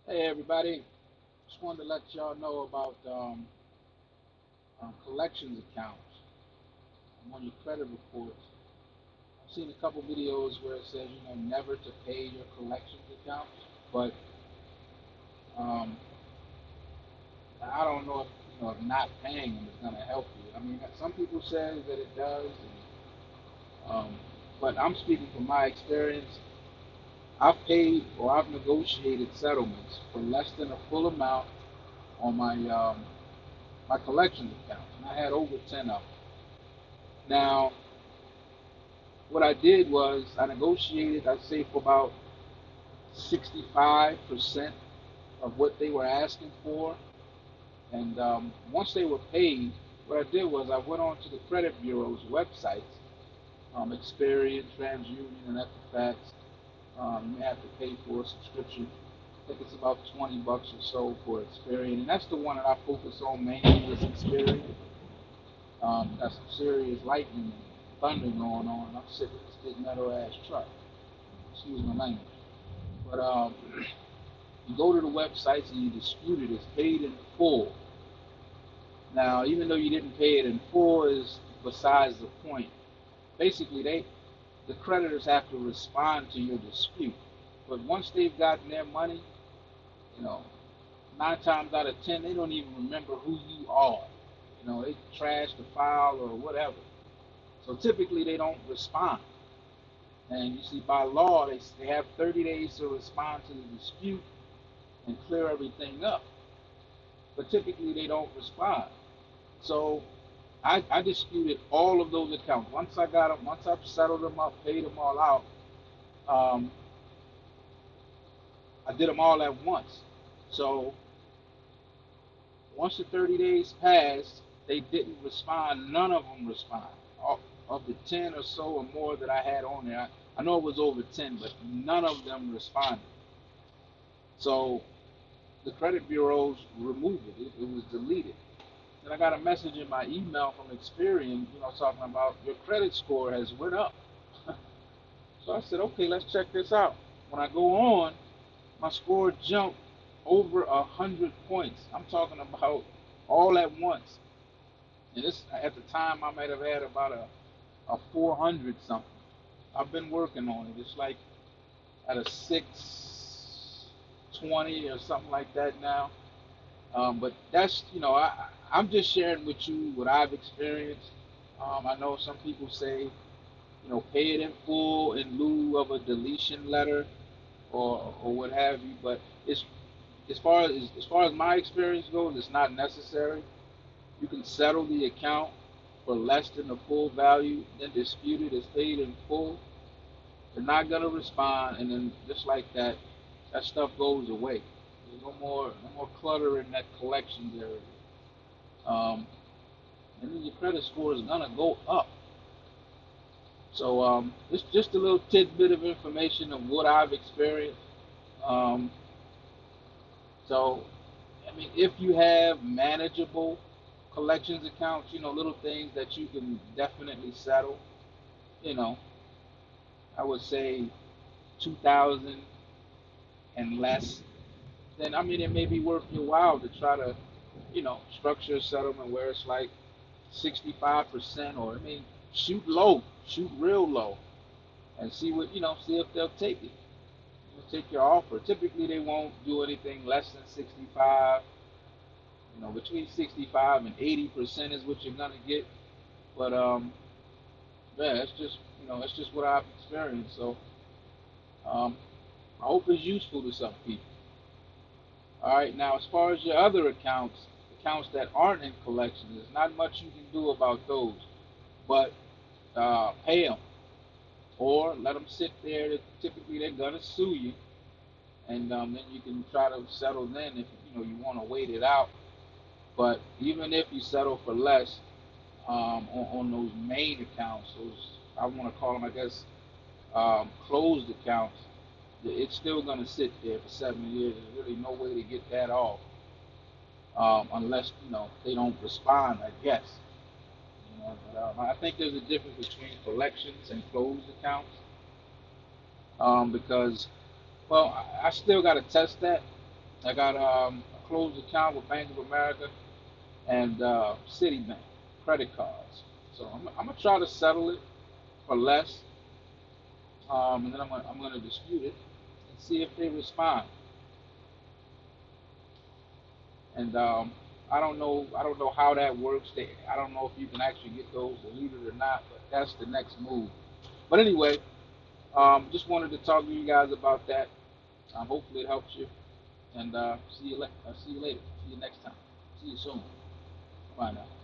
Hey everybody, just wanted to let y'all know about collections accounts on your credit reports. I've seen a couple videos where it says never to pay your collections accounts, but um, I don't know if if not paying them is going to help you. I mean, some people say that it does, but I'm speaking from my experience. I've paid or I've negotiated settlements for less than a full amount on my collections accounts, and I had over 10 of them. Now, what I did was I negotiated, I'd say, for about 65% of what they were asking for. And once they were paid, what I did was I went on to the credit bureau's websites, Experian, TransUnion, and Equifax. You may have to pay for a subscription. I think it's about 20 bucks or so for Experian, and that's the one that I focus on mainly is Experian. Got some serious lightning and thunder going on. I'm sick of this big metal ass truck. Excuse my language. But you go to the websites and you dispute it. It's paid in full. Now, even though you didn't pay it in full, is besides the point. Basically, the creditors have to respond to your dispute. But once they've gotten their money, you know, 9 times out of 10, they don't even remember who you are. They trash the file or whatever. So typically, they don't respond. And you see, by law, they have 30 days to respond to the dispute and clear everything up. But typically, they don't respond. So I disputed all of those accounts. Once I got them, once I settled them up, paid them all out, um, I did them all at once. So once the 30 days passed, they didn't respond. None of them responded. Of the 10 or so or more that I had on there, I know it was over 10, but none of them responded. So the credit bureaus removed it. It was deleted. And I got a message in my email from Experian, talking about your credit score has went up. So I said, okay, let's check this out. When I go on, my score jumped over 100 points. I'm talking about all at once. And this at the time I might have had about a 400 something. I've been working on it. It's like at a 620 or something like that now. But that's I'm just sharing with you what I've experienced. I know some people say pay it in full in lieu of a deletion letter or what have you. But it's as far as my experience goes, it's not necessary. You can settle the account for less than the full value, then dispute it as paid in full. They're not gonna respond, and then just like that, that stuff goes away. There's no more clutter in that collections area. Um, and then your credit score is gonna go up. So it's just a little tidbit of information of what I've experienced. Um, so I mean, if you have manageable collections accounts, little things that you can definitely settle, you know, I would say 2,000 and less, then I mean, it may be worth your while to try to, structure a settlement where it's like 65%, or I mean, shoot low, shoot real low, and see if they'll take it. Take your offer. Typically, they won't do anything less than 65. Between 65 and 80% is what you're gonna get. But yeah, it's just what I've experienced. So um, I hope it's useful to some people. All right. Now, as far as your other accounts that aren't in collections, there's not much you can do about those. But pay them or let them sit there. Typically, they're gonna sue you, and then you can try to settle then if you want to wait it out. But even if you settle for less, on those main accounts, those I want to call them, I guess, closed accounts, it's still going to sit there for 7 years. There's really no way to get that off unless they don't respond, I guess. But I think there's a difference between collections and closed accounts because, well, I still got to test that. I got a closed account with Bank of America and Citibank credit cards. So I'm gonna try to settle it for less, and then I'm gonna dispute it and see if they respond. And I don't know how that works. I don't know if you can actually get those deleted or not, but that's the next move. But anyway, just wanted to talk to you guys about that. Hopefully it helps you. And see you later. See you next time. See you soon. Bye now.